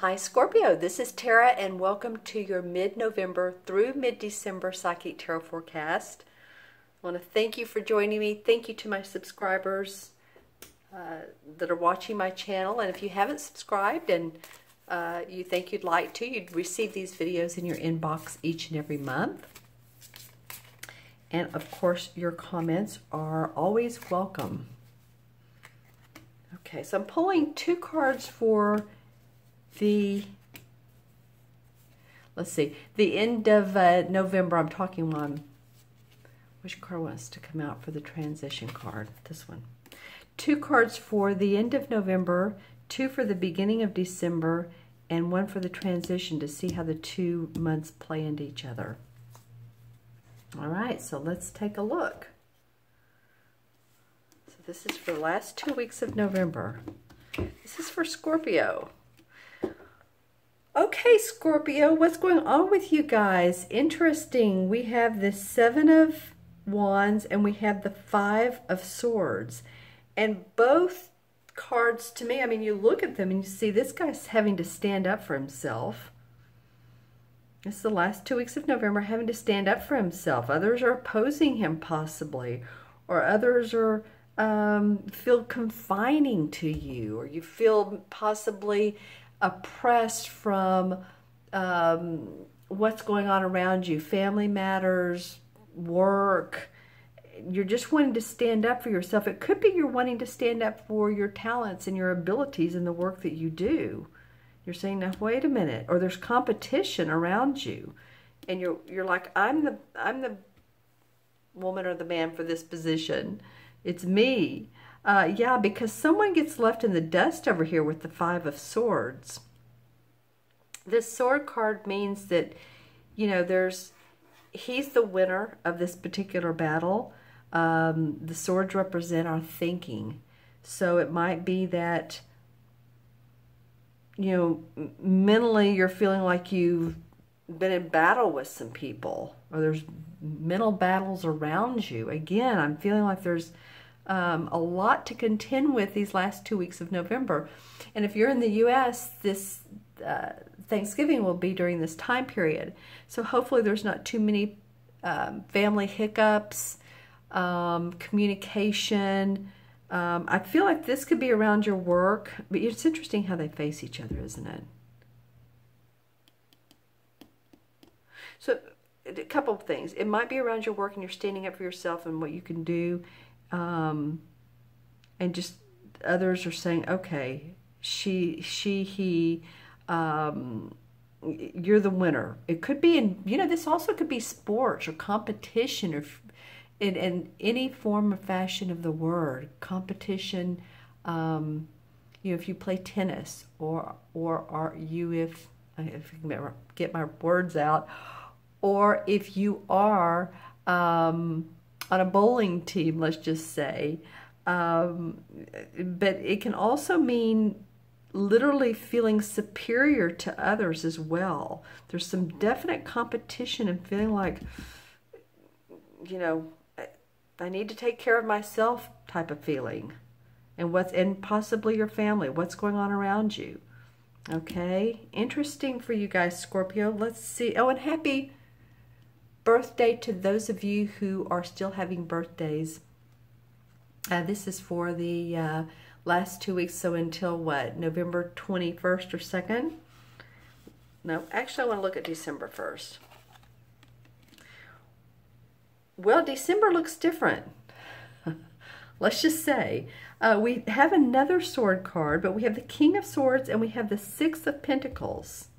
Hi Scorpio, this is Tara and welcome to your mid-November through mid-December Psychic Tarot forecast. I want to thank you for joining me. Thank you to my subscribers that are watching my channel. And if you haven't subscribed and you think you'd like to, you'd receive these videos in your inbox each and every month. And of course, your comments are always welcome. Okay, so I'm pulling two cards for the end of November. I'm talking one. Which card wants to come out for the transition card? This one. Two cards for the end of November, two for the beginning of December, and one for the transition to see how the 2 months play into each other. All right, so let's take a look. So this is for the last 2 weeks of November. This is for Scorpio. Okay, Scorpio, what's going on with you guys? Interesting. We have the 7 of Wands and we have the 5 of Swords. And both cards, to me, I mean, you look at them and you see this guy's having to stand up for himself. This is the last 2 weeks of November, having to stand up for himself. Others are opposing him possibly, or others are feel confining to you, or you feel possibly oppressed from what's going on around you, family matters, work. You're just wanting to stand up for yourself. It could be you're wanting to stand up for your talents and your abilities in the work that you do. You're saying, now wait a minute, or there's competition around you, and you're like, I'm the woman or the man for this position. It's me. Yeah, because someone gets left in the dust over here with the 5 of Swords. This sword card means that, you know, he's the winner of this particular battle. The swords represent our thinking. So it might be that, you know, mentally you're feeling like you've been in battle with some people, or there's mental battles around you. Again, I'm feeling like there's a lot to contend with these last 2 weeks of November. And if you're in the U.S., this Thanksgiving will be during this time period. So hopefully there's not too many family hiccups, communication. I feel like this could be around your work, but it's interesting how they face each other, isn't it? So a couple of things. It might be around your work and you're standing up for yourself and what you can do. And just others are saying, okay, he, you're the winner. It could be in, you know, this also could be sports or competition, or in any form or fashion of the word. Competition, you know, if you play tennis, or are you, if I can get my words out, or if you are on a bowling team, let's just say. But it can also mean literally feeling superior to others as well. There's some definite competition and feeling like, you know, I need to take care of myself type of feeling. And possibly your family, what's going on around you. Okay, interesting for you guys, Scorpio. Let's see. Oh, and happy birthday to those of you who are still having birthdays. This is for the last 2 weeks, so until what, November 21st or 2nd? No, actually I want to look at December 1st. Well, December looks different. Let's just say. We have another sword card, but we have the King of Swords and we have the 6 of Pentacles.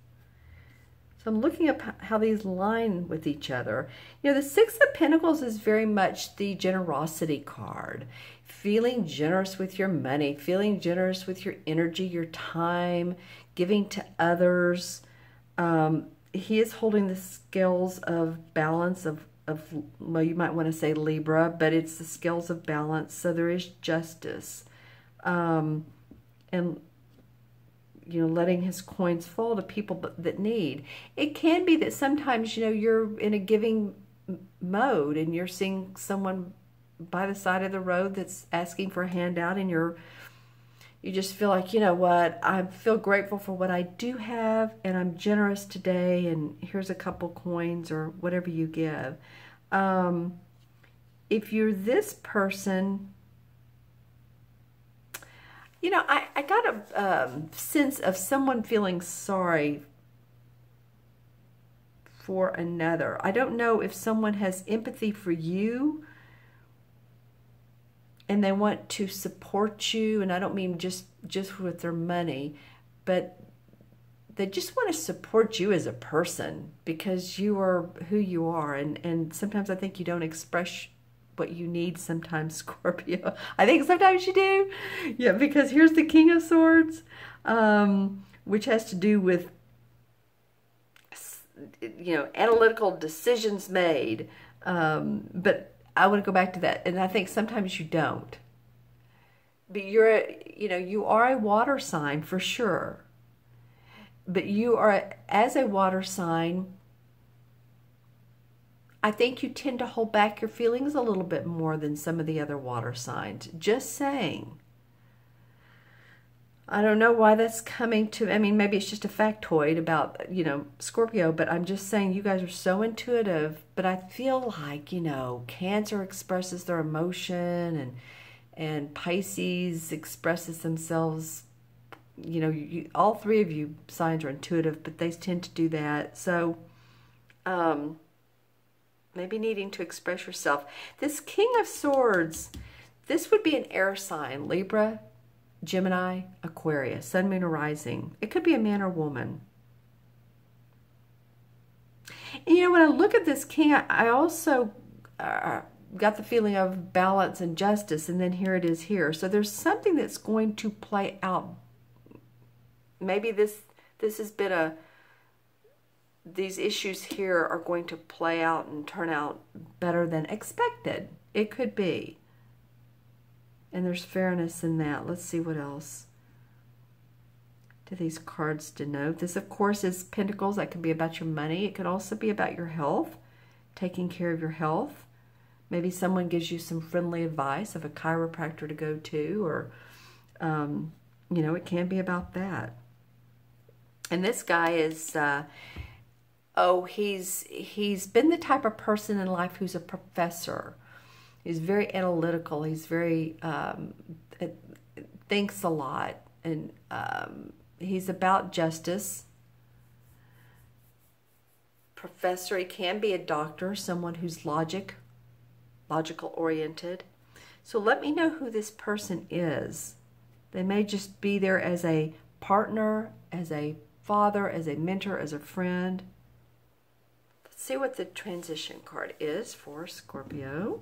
So I'm looking at how these line with each other. You know, the 6 of Pentacles is very much the generosity card. Feeling generous with your money, feeling generous with your energy, your time, giving to others. He is holding the scales of balance of, well, you might want to say Libra, but it's the scales of balance. So there is justice. And you know, letting his coins fall to people that need. It can be that sometimes, you know, you're in a giving mode and you're seeing someone by the side of the road that's asking for a handout, and you're You just feel like, you know what, I feel grateful for what I do have, and I'm generous today, and here's a couple coins or whatever you give. If you're this person, you know, I got a sense of someone feeling sorry for another. I don't know if someone has empathy for you and they want to support you, and I don't mean just with their money, but they just want to support you as a person because you are who you are. And sometimes I think you don't express what you need sometimes, Scorpio. I think sometimes you do. Yeah, because here's the King of Swords, which has to do with, you know, analytical decisions made. But I want to go back to that. And I think sometimes you don't. But you are a water sign for sure. But you are, as a water sign, I think you tend to hold back your feelings a little bit more than some of the other water signs. Just saying. I don't know why that's coming to, I mean, maybe it's just a factoid about, you know, Scorpio, but I'm just saying you guys are so intuitive, but I feel like, you know, Cancer expresses their emotion and Pisces expresses themselves, you know, all three of you signs are intuitive, but they tend to do that. So, maybe needing to express yourself. This King of Swords, this would be an air sign, Libra, Gemini, Aquarius, Sun, Moon, or Rising. It could be a man or woman. And you know, when I look at this king, I also got the feeling of balance and justice, and then here it is here. So there's something that's going to play out. Maybe this has been these issues here are going to play out and turn out better than expected. It could be. And there's fairness in that. Let's see what else do these cards denote. This, of course, is Pentacles. That could be about your money. It could also be about your health, taking care of your health. Maybe someone gives you some friendly advice of a chiropractor to go to, or, you know, it can be about that. And this guy is, he's been the type of person in life who's a professor. He's very analytical. He's very, thinks a lot. And he's about justice. Professor, he can be a doctor, someone who's logical oriented. So let me know who this person is. They may just be there as a partner, as a father, as a mentor, as a friend. Let's see what the transition card is for Scorpio.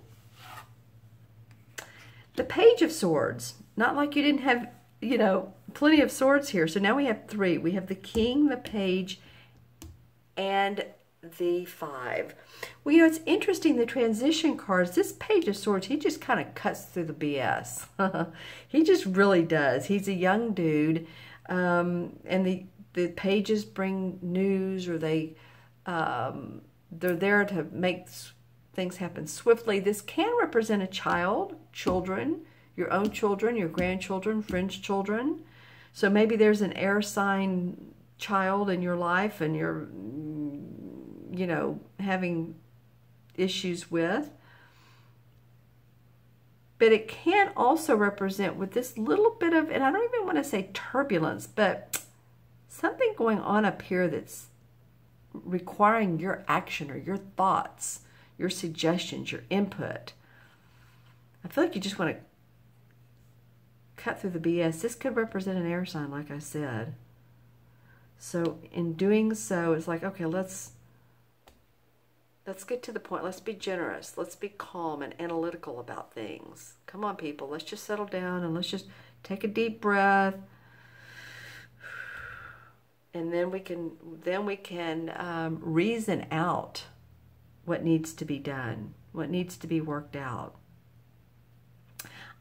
The Page of Swords. Not like you didn't have, you know, plenty of swords here. So now we have three. We have the King, the Page, and the Five. Well, you know, it's interesting, the transition cards, this Page of Swords, he just kind of cuts through the BS. He just really does. He's a young dude, and the pages bring news, or they're there to make things happen swiftly. This can represent a child, children, your own children, your grandchildren, friends' children. So maybe there's an air sign child in your life and you're, you know, having issues with. But it can also represent with this little bit of, and I don't even want to say turbulence, but something going on up here that's requiring your action or your thoughts, your suggestions, your input. I feel like you just want to cut through the BS. This could represent an air sign, like I said. So in doing so, it's like, okay, let's get to the point. Let's be generous. Let's be calm and analytical about things. Come on, people. Let's just settle down and let's just take a deep breath. And then we can reason out what needs to be done, what needs to be worked out.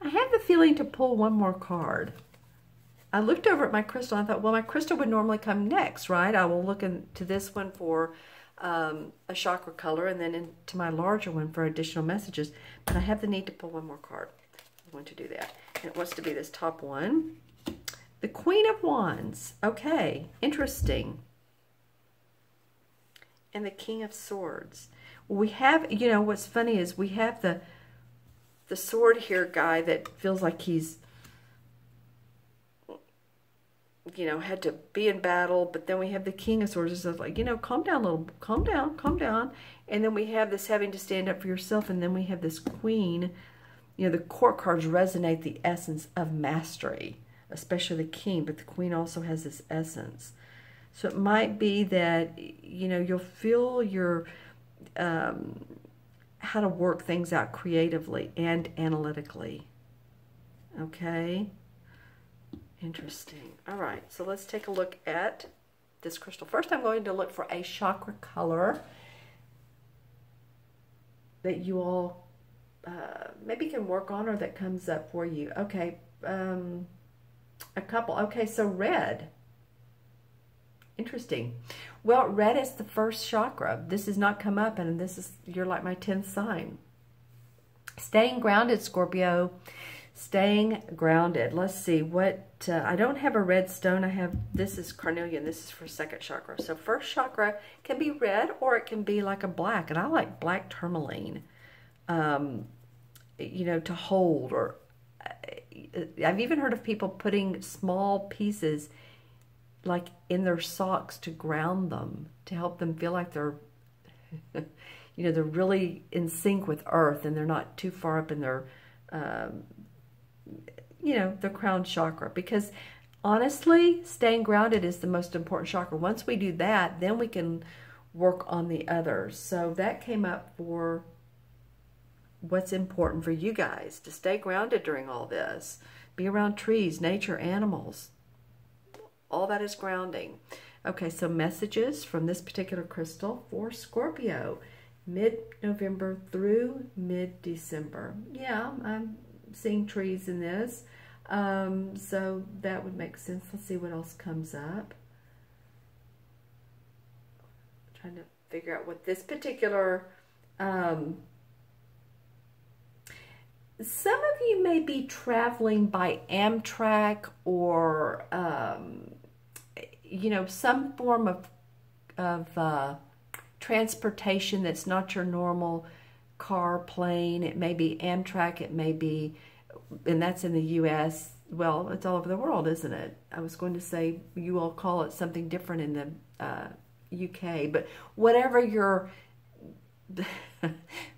I have the feeling to pull one more card. I looked over at my crystal and I thought, well, my crystal would normally come next, right? I will look into this one for a chakra color, and then into my larger one for additional messages. But I have the need to pull one more card. I want to do that. And it wants to be this top one. The Queen of Wands. Okay, interesting. And the King of Swords. We have, you know, what's funny is we have the sword here guy that feels like he's, you know, had to be in battle, but then we have the King of Swords. It's like, you know, calm down a little, calm down, calm down. And then we have this having to stand up for yourself, and then we have this Queen. You know, the court cards resonate the essence of mastery, especially the King, but the Queen also has this essence. So it might be that, you know, you'll feel your, how to work things out creatively and analytically. Okay? Interesting. All right, so let's take a look at this crystal. First, I'm going to look for a chakra color that you all maybe can work on, or that comes up for you. Okay, a couple. Okay, so red. Interesting. Well, red is the first chakra. This has not come up, and this is, you're like my 10th sign. Staying grounded, Scorpio. Staying grounded. Let's see what, I don't have a red stone. I have, this is carnelian. This is for second chakra. So first chakra can be red, or it can be like a black. And I like black tourmaline, you know, to hold. Or I've even heard of people putting small pieces like in their socks to ground them, to help them feel like they're, you know, they're really in sync with earth, and they're not too far up in their, you know, the crown chakra. Because honestly, staying grounded is the most important chakra. Once we do that, then we can work on the others. So that came up for what's important for you guys, to stay grounded during all this. Be around trees, nature, animals. All that is grounding. Okay, so messages from this particular crystal for Scorpio, mid-November through mid-December. Yeah, I'm seeing trees in this. So that would make sense. Let's see what else comes up. I'm trying to figure out what this particular, some of you may be traveling by Amtrak, or you know, some form of transportation that's not your normal car, plane. It may be Amtrak, it may be, and that's in the U.S. Well, it's all over the world, isn't it? I was going to say you all call it something different in the UK, but whatever your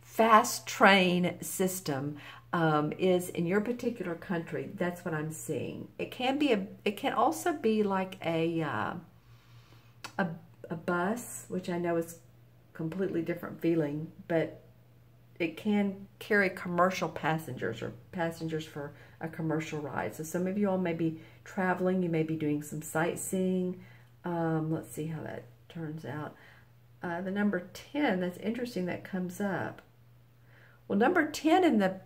fast train system is in your particular country, that's what I'm seeing. It can be it can also be like a bus, which I know is completely different feeling, but it can carry commercial passengers, or passengers for a commercial ride. So some of you all may be traveling, you may be doing some sightseeing. Let's see how that turns out. The number 10, that's interesting, that comes up. Well, number 10 in the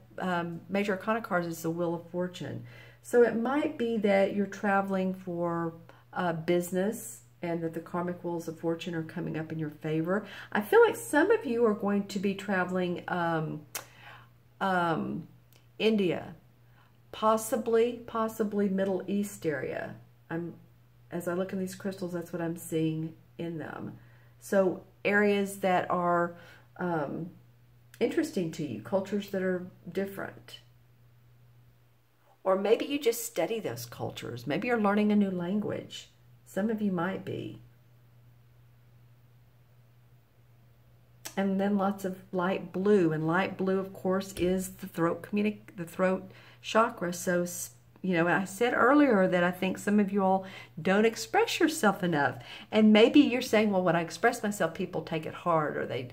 major arcana cards is the Wheel of Fortune. So it might be that you're traveling for business, and that the karmic wheels of fortune are coming up in your favor. I feel like some of you are going to be traveling India, possibly Middle East area. As I look in these crystals, that's what I'm seeing in them. So areas that are interesting to you, cultures that are different. Or maybe you just study those cultures. Maybe you're learning a new language. Some of you might be. And then lots of light blue. And light blue, of course, is the throat chakra. So, you know, I said earlier that I think some of you all don't express yourself enough. And maybe you're saying, well, when I express myself, people take it hard, or they,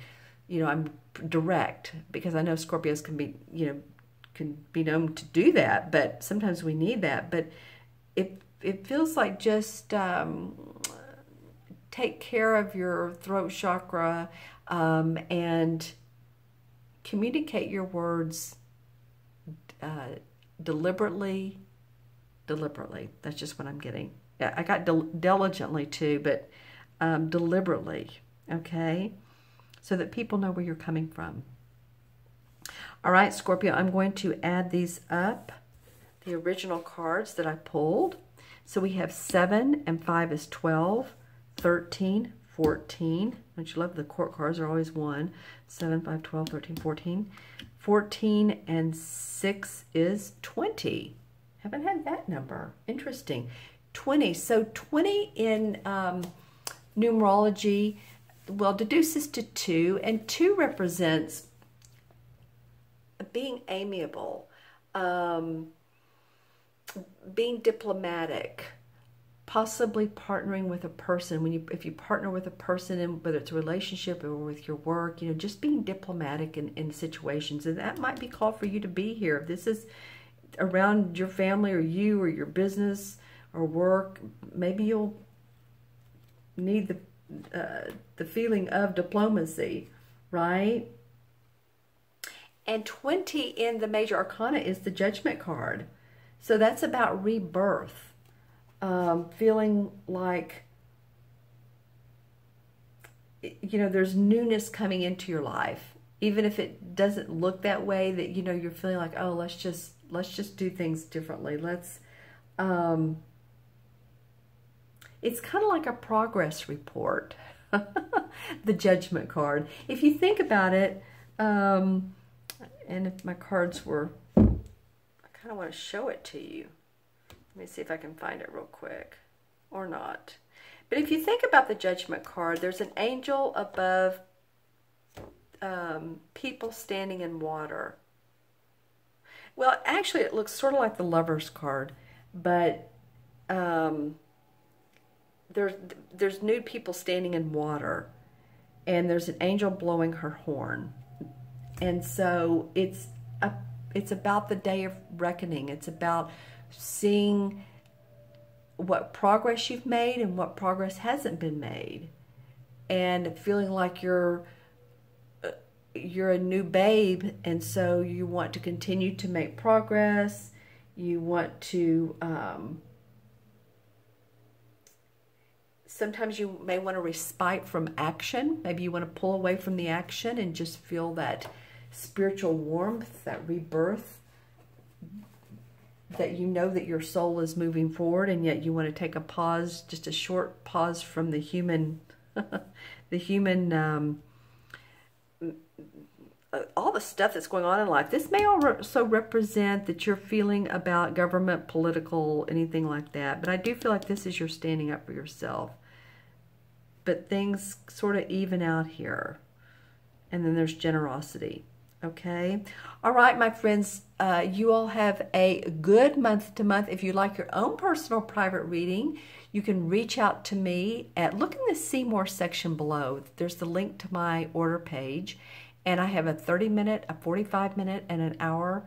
you know, I'm direct. Because I know Scorpios can be, you know, can be known to do that. But sometimes we need that. But it feels like just take care of your throat chakra and communicate your words deliberately. That's just what I'm getting. Yeah, I got diligently too, but deliberately, okay? So that people know where you're coming from. All right, Scorpio, I'm going to add these up, the original cards that I pulled. So we have 7 and 5 is 12, 13, 14. Don't you love the court cards are always 1. 7, 5, 12, 13, 14. 14 and 6 is 20. Haven't had that number. Interesting. 20. So 20 in numerology, well, deduces to 2, and 2 represents being amiable, being diplomatic, possibly partnering with a person. If you partner with a person, in whether it's a relationship or with your work, you know, just being diplomatic in situations, and that might be called for you to be here. If this is around your family or you or your business or work, maybe you'll need the feeling of diplomacy, right? And 20 in the major arcana is the Judgment card. So that's about rebirth. Feeling like, you know, there's newness coming into your life. Even if it doesn't look that way, that, you know, you're feeling like, oh, let's just do things differently. It's kind of like a progress report, the Judgment card. If you think about it, and if my cards were, I kind of want to show it to you. Let me see if I can find it real quick, or not. But if you think about the Judgment card, there's an angel above people standing in water. Well, actually, it looks sort of like the Lover's card, but there's nude people standing in water, and there's an angel blowing her horn. And so it's about the day of reckoning. It's about seeing what progress you've made and what progress hasn't been made, and feeling like you're a new babe, and so you want to continue to make progress. You want to sometimes you may want a respite from action. Maybe you want to pull away from the action and just feel that spiritual warmth, that rebirth, that you know that your soul is moving forward, and yet you want to take a pause, just a short pause from the human, all the stuff that's going on in life. This may also represent that you're feeling about government, political, anything like that. But I do feel like this is your standing up for yourself. But things sort of even out here. And then there's generosity. Okay? All right, my friends. You all have a good month to month. If you'd like your own personal private reading, you can reach out to me look in the See More section below. There's the link to my order page. And I have a 30-minute, a 45-minute, and an hour,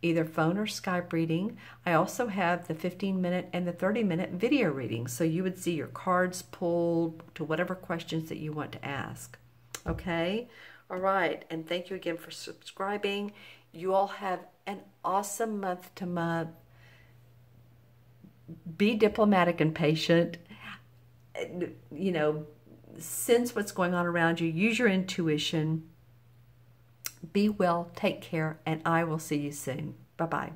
either phone or Skype reading. I also have the 15-minute and the 30-minute video reading. So you would see your cards pulled to whatever questions that you want to ask. Okay? All right. And thank you again for subscribing. You all have an awesome month to month. Be diplomatic and patient. You know, sense what's going on around you. Use your intuition. Be well, take care, and I will see you soon. Bye-bye.